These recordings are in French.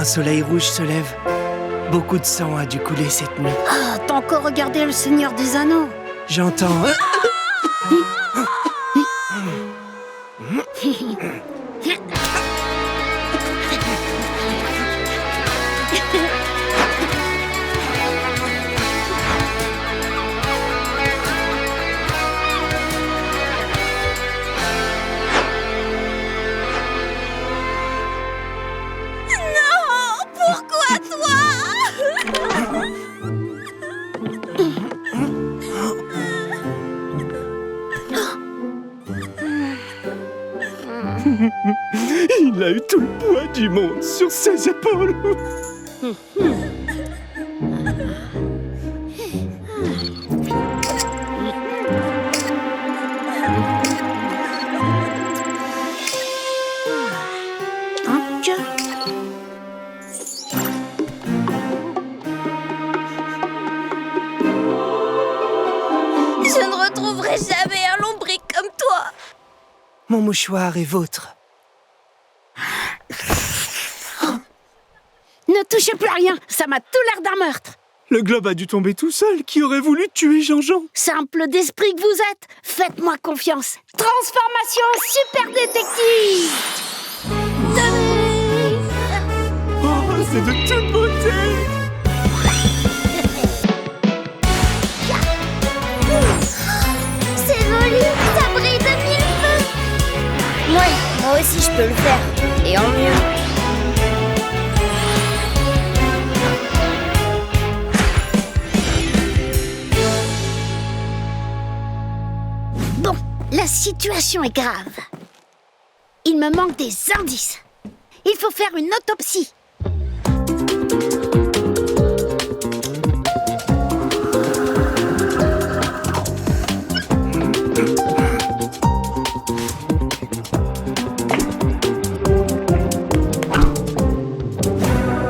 Un soleil rouge se lève. Beaucoup de sang a dû couler cette nuit. Ah, t'as encore regardé le Seigneur des Anneaux? J'entends... Pourquoi toi? Il a eu tout le poids du monde sur ses épaules. Je ne retrouverai jamais un lombric comme toi. Mon mouchoir est vôtre. Ne touchez plus à rien, ça m'a tout l'air d'un meurtre. Le globe a dû tomber tout seul. Qui aurait voulu tuer Jean-Jean? Simple d'esprit que vous êtes, faites-moi confiance. Transformation super détective. Oh, c'est de toute beauté. C'est joli, ça brille de mille feux. Ouais, moi aussi je peux le faire. Et en mieux. Bon, la situation est grave. Il me manque des indices. Il faut faire une autopsie.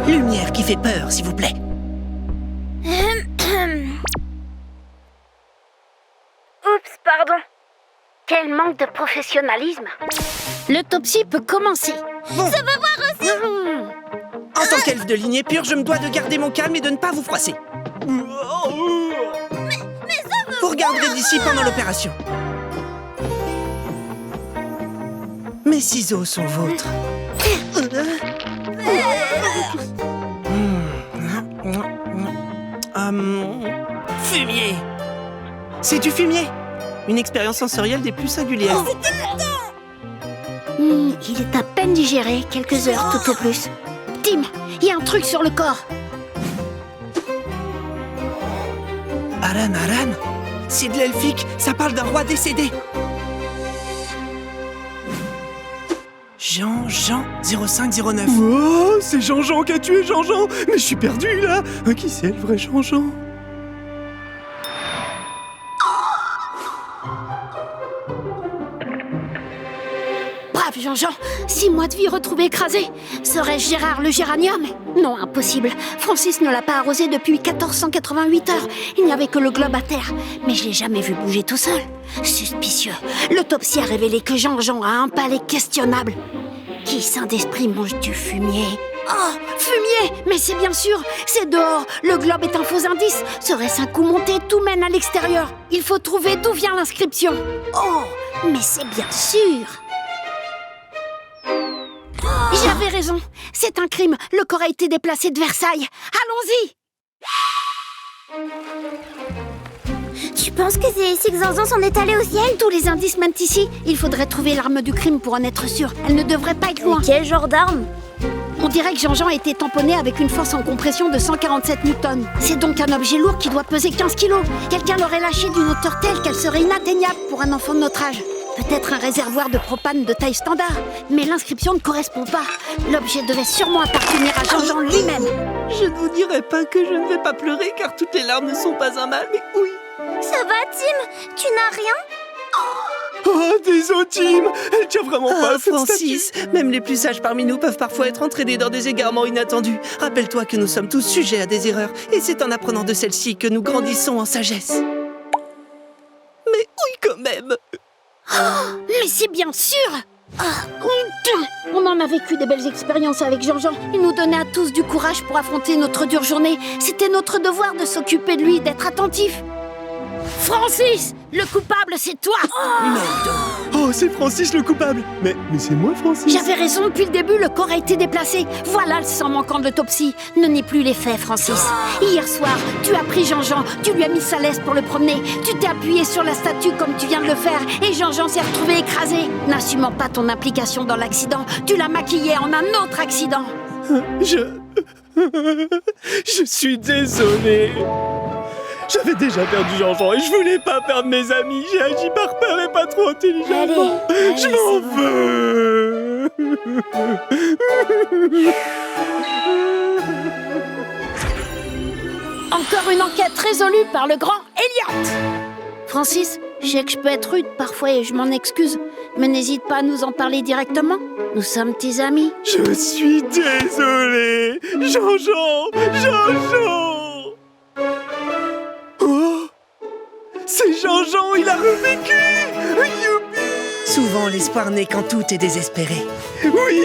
Lumière qui fait peur, s'il vous plaît. Oups, pardon. Quel manque de professionnalisme. L'autopsie peut commencer. Bon. Ça va voir aussi. En tant qu'elfe de lignée pure, je me dois de garder mon calme et de ne pas vous froisser. Mais ça veut... Vous regarderez d'ici pendant l'opération. Mes ciseaux sont vôtres. Fumier. C'est du fumier. Une expérience sensorielle des plus singulières. Il est à peine digéré, quelques heures tout au plus. Tim, il y a un truc sur le corps. Aran, c'est de l'elfique. Ça parle d'un roi décédé. Jean 0509. Oh, c'est Jean-Jean qui a tué Jean-Jean. Mais je suis perdu là. Qui c'est le vrai Jean-Jean? Brave Jean-Jean, 6 mois de vie retrouvés écrasés. Serait-je Gérard le géranium? Non, impossible. Francis ne l'a pas arrosé depuis 1488 heures. Il n'y avait que le globe à terre. Mais je l'ai jamais vu bouger tout seul. Suspicieux. L'autopsie a révélé que Jean-Jean a un palais questionnable. Qui saint d'esprit mange du fumier? Oh, fumier! Mais c'est bien sûr, c'est dehors. Le globe est un faux indice. Serait-ce un coup monté? Tout mène à l'extérieur. Il faut trouver d'où vient l'inscription. Oh, mais c'est bien sûr. J'avais raison, c'est un crime. Le corps a été déplacé de Versailles. Allons-y. Tu penses que ces Xanzans s'en est allé au ciel? Tous les indices mènent ici. Il faudrait trouver l'arme du crime pour en être sûr. Elle ne devrait pas être loin. Mais quel genre d'arme? On dirait que Jean-Jean a été tamponné avec une force en compression de 147 newtons. C'est donc un objet lourd qui doit peser 15 kilos. Quelqu'un l'aurait lâché d'une hauteur telle qu'elle serait inatteignable pour un enfant de notre âge. Peut-être un réservoir de propane de taille standard. Mais l'inscription ne correspond pas. L'objet devait sûrement appartenir à Jean-Jean lui-même. Je ne vous dirai pas que je ne vais pas pleurer car toutes les larmes ne sont pas un mal, mais oui. Ça va, Tim? Tu n'as rien? Oh, désolé, Tim. Elle tient vraiment pas à cette Francis, statue. même les plus sages parmi nous peuvent parfois être entraînés dans des égarements inattendus. Rappelle-toi que nous sommes tous sujets à des erreurs, et c'est en apprenant de celles-ci que nous grandissons en sagesse. Mais oui, quand même. Mais c'est bien sûr. On en a vécu des belles expériences avec Jean-Jean. Il nous donnait à tous du courage pour affronter notre dure journée. C'était notre devoir de s'occuper de lui, d'être attentif. Francis, le coupable, c'est toi. Oh, c'est Francis le coupable. Mais c'est moi, Francis. J'avais raison, depuis le début, le corps a été déplacé. Voilà le sang manquant de l'autopsie. Ne nie plus les faits, Francis. Hier soir, tu as pris Jean-Jean, tu lui as mis sa laisse pour le promener. Tu t'es appuyé sur la statue comme tu viens de le faire. Et Jean-Jean s'est retrouvé écrasé. N'assumant pas ton implication dans l'accident, tu l'as maquillé en un autre accident. Je suis désolé. J'avais déjà perdu Jean-Jean et je voulais pas perdre mes amis. J'ai agi par peur et pas trop intelligemment. Allez, Je m'en veux. Encore une enquête résolue par le grand Elliot. Francis, je sais que je peux être rude parfois et je m'en excuse, mais n'hésite pas à nous en parler directement. Nous sommes tes amis. Je suis désolé. Jean-Jean. Oh, c'est Jean-Jean, il a revécu. Youpi. Souvent, l'espoir naît quand tout est désespéré. Oui.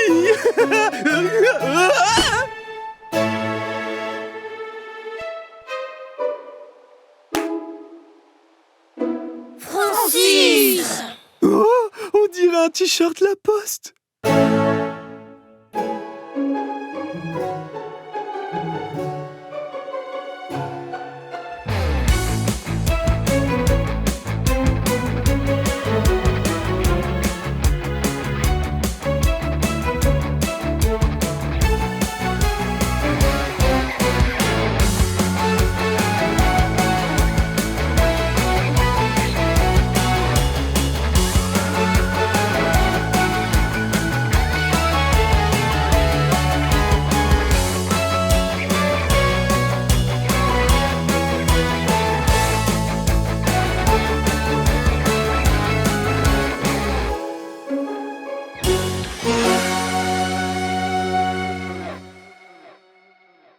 Francis! Oh, on dirait un t-shirt La Poste.